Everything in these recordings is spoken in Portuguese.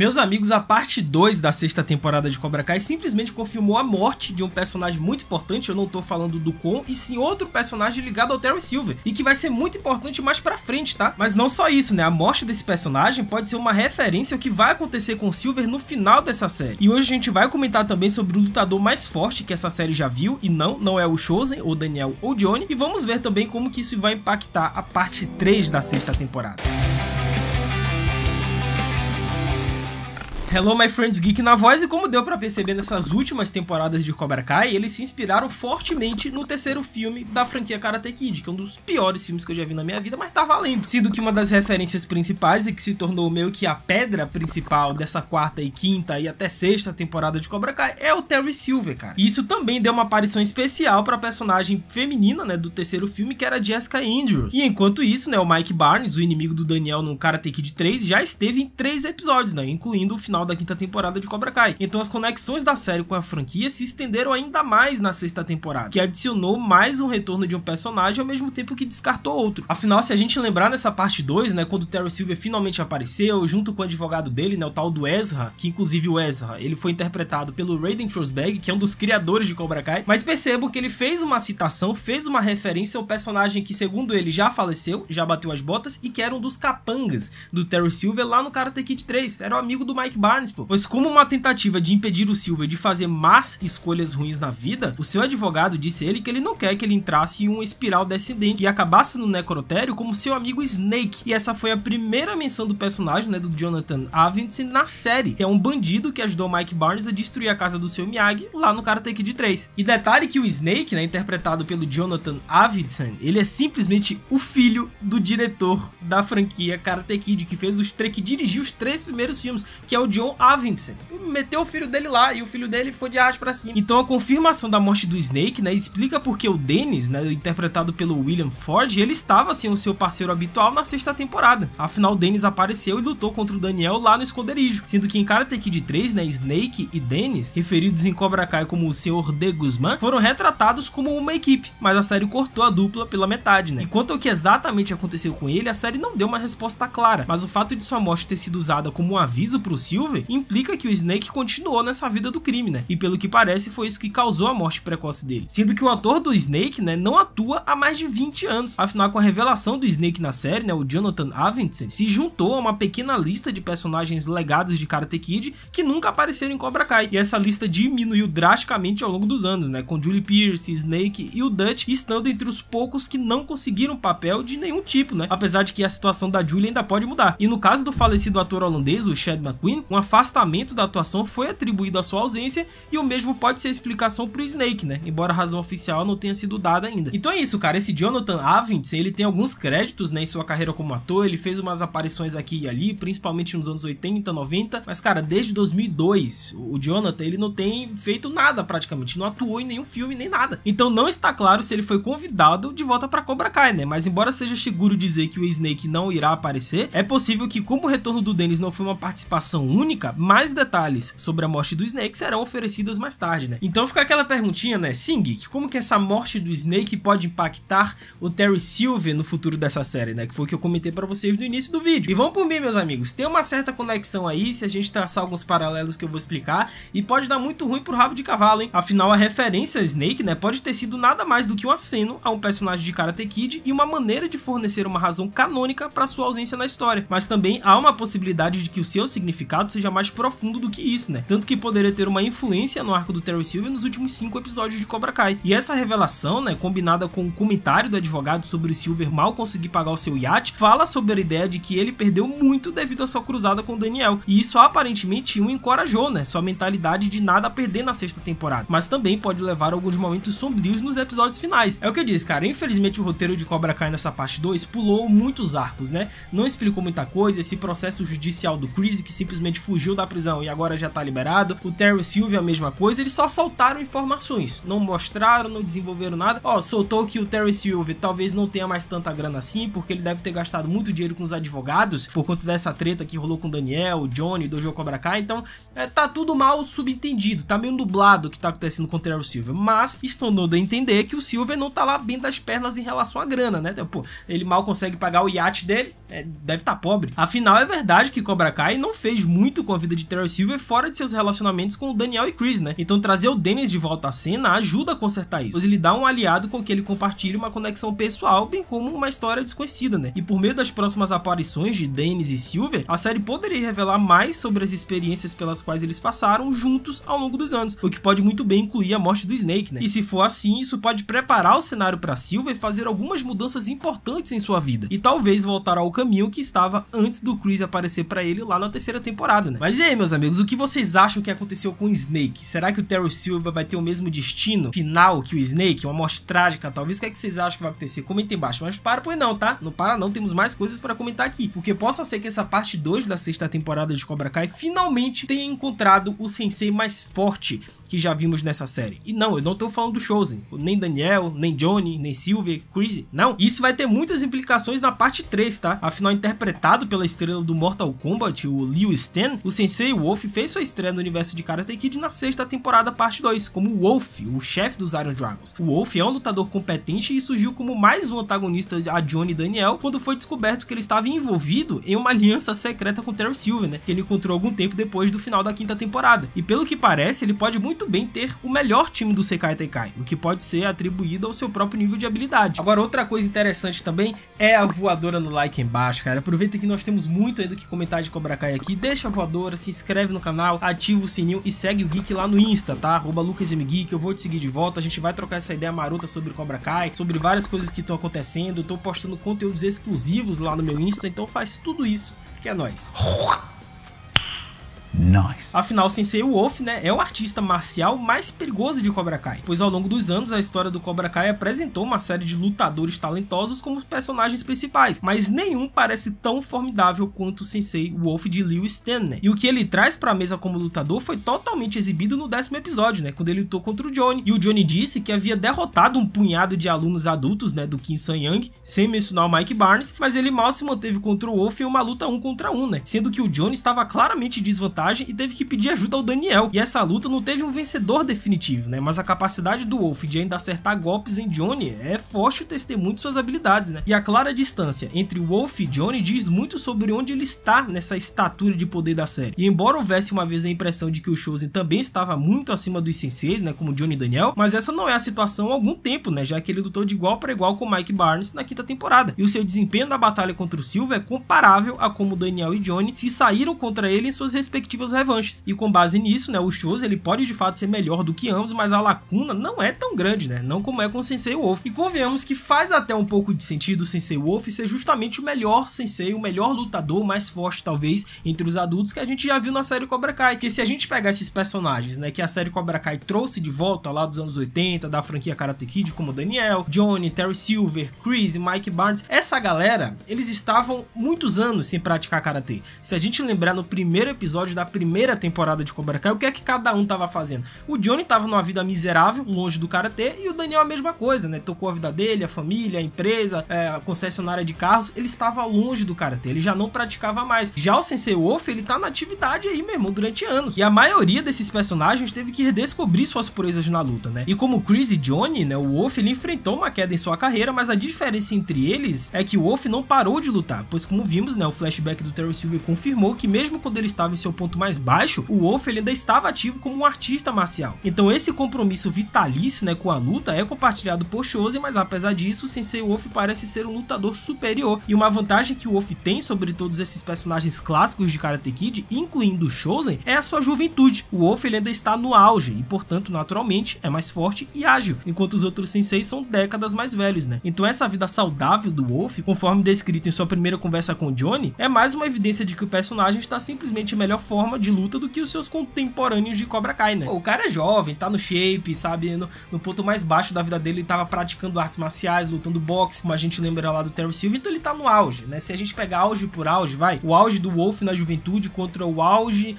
Meus amigos, a parte 2 da sexta temporada de Cobra Kai simplesmente confirmou a morte de um personagem muito importante. Eu não tô falando do Kon, e sim outro personagem ligado ao Terry Silver, e que vai ser muito importante mais pra frente, tá? Mas não só isso, né? A morte desse personagem pode ser uma referência ao que vai acontecer com o Silver no final dessa série. E hoje a gente vai comentar também sobre o lutador mais forte que essa série já viu, e não é o Chozen, ou Daniel, ou Johnny, e vamos ver também como que isso vai impactar a parte 3 da sexta temporada. Hello my friends, Geek na voz, e como deu pra perceber nessas últimas temporadas de Cobra Kai, eles se inspiraram fortemente no terceiro filme da franquia Karate Kid, que é um dos piores filmes que eu já vi na minha vida, mas tá valendo. Sendo que uma das referências principais e que se tornou meio que a pedra principal dessa quarta e quinta e até sexta temporada de Cobra Kai é o Terry Silver, cara. E isso também deu uma aparição especial pra personagem feminina, né, do terceiro filme, que era a Jessica Andrews. E enquanto isso, né, o Mike Barnes, o inimigo do Daniel no Karate Kid 3, já esteve em 3 episódios, né, incluindo o final da quinta temporada de Cobra Kai. Então as conexões da série com a franquia se estenderam ainda mais na sexta temporada, que adicionou mais um retorno de um personagem ao mesmo tempo que descartou outro. Afinal, se a gente lembrar nessa parte 2, né, quando o Terry Silver finalmente apareceu, junto com o advogado dele, né, o tal do Ezra, que inclusive o Ezra, ele foi interpretado pelo Raiden Trosberg, que é um dos criadores de Cobra Kai, mas percebam que ele fez uma citação, fez uma referência ao personagem que, segundo ele, já faleceu, já bateu as botas, e que era um dos capangas do Terry Silver lá no Karate Kid 3, era o amigo do Mike Barnes, pô. Pois como uma tentativa de impedir o Silver de fazer más escolhas ruins na vida, o seu advogado disse a ele que ele não quer que ele entrasse em uma espiral descendente e acabasse no necrotério como seu amigo Snake. E essa foi a primeira menção do personagem, né, do Jonathan Avildsen na série, que é um bandido que ajudou Mike Barnes a destruir a casa do seu Miyagi lá no Karate Kid 3. E detalhe que o Snake, né, interpretado pelo Jonathan Avildsen, ele é simplesmente o filho do diretor da franquia Karate Kid, que dirigiu os 3 primeiros filmes, que é o John Avildsen. Meteu o filho dele lá e o filho dele foi de arrasto pra cima. Então a confirmação da morte do Snake, né, explica porque o Dennis, né, interpretado pelo William Ford, ele estava sem o seu parceiro habitual na sexta temporada. Afinal, o Dennis apareceu e lutou contra o Daniel lá no esconderijo. Sendo que em Karate Kid 3, né, Snake e Dennis, referidos em Cobra Kai como o Sr. De Guzman, foram retratados como uma equipe, mas a série cortou a dupla pela metade, né. E quanto ao que exatamente aconteceu com ele, a série não deu uma resposta clara, mas o fato de sua morte ter sido usada como um aviso pro Silver implica que o Snake continuou nessa vida do crime, né? E pelo que parece foi isso que causou a morte precoce dele. Sendo que o ator do Snake, né, não atua há mais de 20 anos. Afinal, com a revelação do Snake na série, né, o Jonathan Avildsen se juntou a uma pequena lista de personagens legados de Karate Kid que nunca apareceram em Cobra Kai. E essa lista diminuiu drasticamente ao longo dos anos, né, com Julie Pierce, Snake e o Dutch estando entre os poucos que não conseguiram papel de nenhum tipo, né? Apesar de que a situação da Julie ainda pode mudar. E no caso do falecido ator holandês, o Chad McQueen, um afastamento da atuação foi atribuído à sua ausência, e o mesmo pode ser a explicação pro Snake, né? Embora a razão oficial não tenha sido dada ainda. Então é isso, cara. Esse Jonathan Avildsen, ele tem alguns créditos, né, em sua carreira como ator. Ele fez umas aparições aqui e ali, principalmente nos anos 80, 90. Mas, cara, desde 2002, o Jonathan, ele não tem feito nada praticamente. Não atuou em nenhum filme, nem nada. Então não está claro se ele foi convidado de volta pra Cobra Kai, né? Mas embora seja seguro dizer que o Snake não irá aparecer, é possível que, como o retorno do Dennis não foi uma participação única, mais detalhes sobre a morte do Snake serão oferecidas mais tarde, né? Então fica aquela perguntinha, né? Sim, Geek, como que essa morte do Snake pode impactar o Terry Silver no futuro dessa série, né? Que foi o que eu comentei pra vocês no início do vídeo. E vamos por mim, meus amigos. Tem uma certa conexão aí, se a gente traçar alguns paralelos que eu vou explicar, e pode dar muito ruim pro rabo de cavalo, hein? Afinal, a referência a Snake, né, pode ter sido nada mais do que um aceno a um personagem de Karate Kid e uma maneira de fornecer uma razão canônica pra sua ausência na história. Mas também há uma possibilidade de que o seu significado seja mais profundo do que isso, né? Tanto que poderia ter uma influência no arco do Terry Silver nos últimos 5 episódios de Cobra Kai. E essa revelação, né, combinada com o comentário do advogado sobre o Silver mal conseguir pagar o seu iate, fala sobre a ideia de que ele perdeu muito devido à sua cruzada com o Daniel. E isso aparentemente o encorajou, né, sua mentalidade de nada a perder na sexta temporada. Mas também pode levar a alguns momentos sombrios nos episódios finais. É o que eu disse, cara. Infelizmente o roteiro de Cobra Kai nessa parte 2 pulou muitos arcos, né? Não explicou muita coisa. Esse processo judicial do Chris, que simplesmente fugiu da prisão e agora já tá liberado. O Terry Silver a mesma coisa. Eles só soltaram informações. Não mostraram, não desenvolveram nada. Ó, soltou que o Terry Silver talvez não tenha mais tanta grana assim, porque ele deve ter gastado muito dinheiro com os advogados por conta dessa treta que rolou com o Daniel, o Johnny, do Dojo Cobra Kai. Então, tá tudo mal subentendido. Tá meio nublado o que tá acontecendo com o Terry Silver. Mas estão dando a entender que o Silver não tá lá bem das pernas em relação à grana, né? Então, pô, ele mal consegue pagar o iate dele. Deve estar pobre. Afinal, é verdade que Cobra Kai não fez muito muito com a vida de Terry Silver fora de seus relacionamentos com o Daniel e Chris, né? Então trazer o Dennis de volta à cena ajuda a consertar isso, pois ele dá um aliado com que ele compartilha uma conexão pessoal, bem como uma história desconhecida, né? E por meio das próximas aparições de Dennis e Silver, a série poderia revelar mais sobre as experiências pelas quais eles passaram juntos ao longo dos anos, o que pode muito bem incluir a morte do Snake, né? E se for assim, isso pode preparar o cenário para Silver fazer algumas mudanças importantes em sua vida, e talvez voltar ao caminho que estava antes do Chris aparecer para ele lá na terceira temporada, né? Mas e aí, meus amigos, o que vocês acham que aconteceu com o Snake? Será que o Terry Silver vai ter o mesmo destino final que o Snake? Uma morte trágica, talvez? O que é que vocês acham que vai acontecer? Comentem embaixo, mas para pois não, tá? Não para não, temos mais coisas para comentar aqui, porque possa ser que essa parte 2 da sexta temporada de Cobra Kai finalmente tenha encontrado o sensei mais forte que já vimos nessa série. E não, eu não tô falando do Chosen, nem Daniel, nem Johnny, nem Silver, Chris, não. Isso vai ter muitas implicações na parte 3, tá? Afinal, interpretado pela estrela do Mortal Kombat, o Liu Stan, o Sensei Wolf fez sua estreia no universo de Karate Kid na sexta temporada parte 2, como Wolf, o chefe dos Iron Dragons. O Wolf é um lutador competente e surgiu como mais um antagonista a Johnny e Daniel quando foi descoberto que ele estava envolvido em uma aliança secreta com Terry Silver, né? Que ele encontrou algum tempo depois do final da quinta temporada. E pelo que parece, ele pode muito bem ter o melhor time do Sekai Taikai, o que pode ser atribuído ao seu próprio nível de habilidade. Agora, outra coisa interessante também é a voadora no like embaixo, cara. Aproveita que nós temos muito ainda que comentar de Cobra Kai aqui, deixa a voadora, se inscreve no canal, ativa o sininho e segue o Geek lá no Insta, tá? @LucasMGeek, eu vou te seguir de volta, a gente vai trocar essa ideia marota sobre Cobra Kai, sobre várias coisas que estão acontecendo, eu tô postando conteúdos exclusivos lá no meu Insta, então faz tudo isso, que é nóis. Nice. Afinal, Sensei Wolf, né, é o artista marcial mais perigoso de Cobra Kai, pois ao longo dos anos a história do Cobra Kai apresentou uma série de lutadores talentosos como personagens principais, mas nenhum parece tão formidável quanto o Sensei Wolf de Liu Stan, né? E o que ele traz pra mesa como lutador foi totalmente exibido no 10º episódio, né, quando ele lutou contra o Johnny, e o Johnny disse que havia derrotado um punhado de alunos adultos, né, do Kim Sun-young, sem mencionar o Mike Barnes, mas ele mal se manteve contra o Wolf em uma luta 1 contra 1, né, sendo que o Johnny estava claramente em desvantagem e teve que pedir ajuda ao Daniel. E essa luta não teve um vencedor definitivo, né? Mas a capacidade do Wolf de ainda acertar golpes em Johnny é forte o testemunho de suas habilidades, né? E a clara distância entre Wolf e Johnny diz muito sobre onde ele está nessa estatura de poder da série. E embora houvesse uma vez a impressão de que o Chosen também estava muito acima dos senseis, né? Como Johnny e Daniel, mas essa não é a situação há algum tempo, né? Já que ele lutou de igual para igual com Mike Barnes na quinta temporada. E o seu desempenho na batalha contra o Silver é comparável a como Daniel e Johnny se saíram contra ele em suas respectivas revanches. E com base nisso, né, o Chosen ele pode de fato ser melhor do que ambos, mas a lacuna não é tão grande, né? Não como é com o Sensei Wolf. E convenhamos que faz até um pouco de sentido o Sensei Wolf ser justamente o melhor sensei, o melhor lutador, mais forte talvez entre os adultos que a gente já viu na série Cobra Kai. Que se a gente pegar esses personagens, né, que a série Cobra Kai trouxe de volta lá dos anos 80, da franquia Karate Kid, como Daniel, Johnny, Terry Silver, Chris e Mike Barnes, essa galera, eles estavam muitos anos sem praticar Karate. Se a gente lembrar no primeiro episódio da primeira temporada de Cobra Kai, o que é que cada um tava fazendo? O Johnny tava numa vida miserável, longe do Karate, e o Daniel a mesma coisa, né? Tocou a vida dele, a família, a empresa, a concessionária de carros, ele estava longe do Karate, ele já não praticava mais. Já o Sensei Wolf, ele tá na atividade aí, meu irmão, durante anos. E a maioria desses personagens teve que redescobrir suas proezas na luta, né? E como Chris e Johnny, né, o Wolf, ele enfrentou uma queda em sua carreira, mas a diferença entre eles é que o Wolf não parou de lutar, pois como vimos, né, o flashback do Terry Silver confirmou que mesmo quando ele estava em seu ponto mais baixo, o Wolf ele ainda estava ativo como um artista marcial. Então esse compromisso vitalício, né, com a luta é compartilhado por Chosen, mas apesar disso, o Sensei Wolf parece ser um lutador superior. E uma vantagem que o Wolf tem sobre todos esses personagens clássicos de Karate Kid, incluindo o Chosen, é a sua juventude. O Wolf ele ainda está no auge e, portanto, naturalmente, é mais forte e ágil, enquanto os outros senseis são décadas mais velhos, né? Então essa vida saudável do Wolf, conforme descrito em sua primeira conversa com Johnny, é mais uma evidência de que o personagem está simplesmente em melhor forma de luta do que os seus contemporâneos de Cobra Kai, né? Pô, o cara é jovem, tá no shape, sabe? No ponto mais baixo da vida dele, ele tava praticando artes marciais, lutando boxe, como a gente lembra lá do Terry Silver, então ele tá no auge, né? Se a gente pegar auge por auge, vai, o auge do Wolf na juventude contra o auge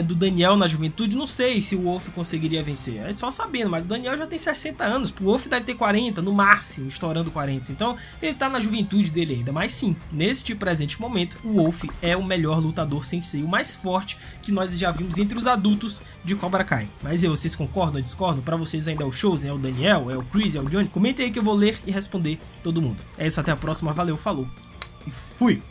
do Daniel na juventude, não sei se o Wolf conseguiria vencer, é só sabendo, mas o Daniel já tem 60 anos, o Wolf deve ter 40, no máximo, estourando 40, então ele tá na juventude dele ainda, mas sim, neste presente momento, o Wolf é o melhor lutador sensei, o mais forte que nós já vimos entre os adultos de Cobra Kai. Mas vocês concordam ou discordam? Pra vocês ainda é o Chosen, é o Daniel, é o Chris, é o Johnny? Comentem aí que eu vou ler e responder todo mundo. É isso, até a próxima, valeu, falou e fui!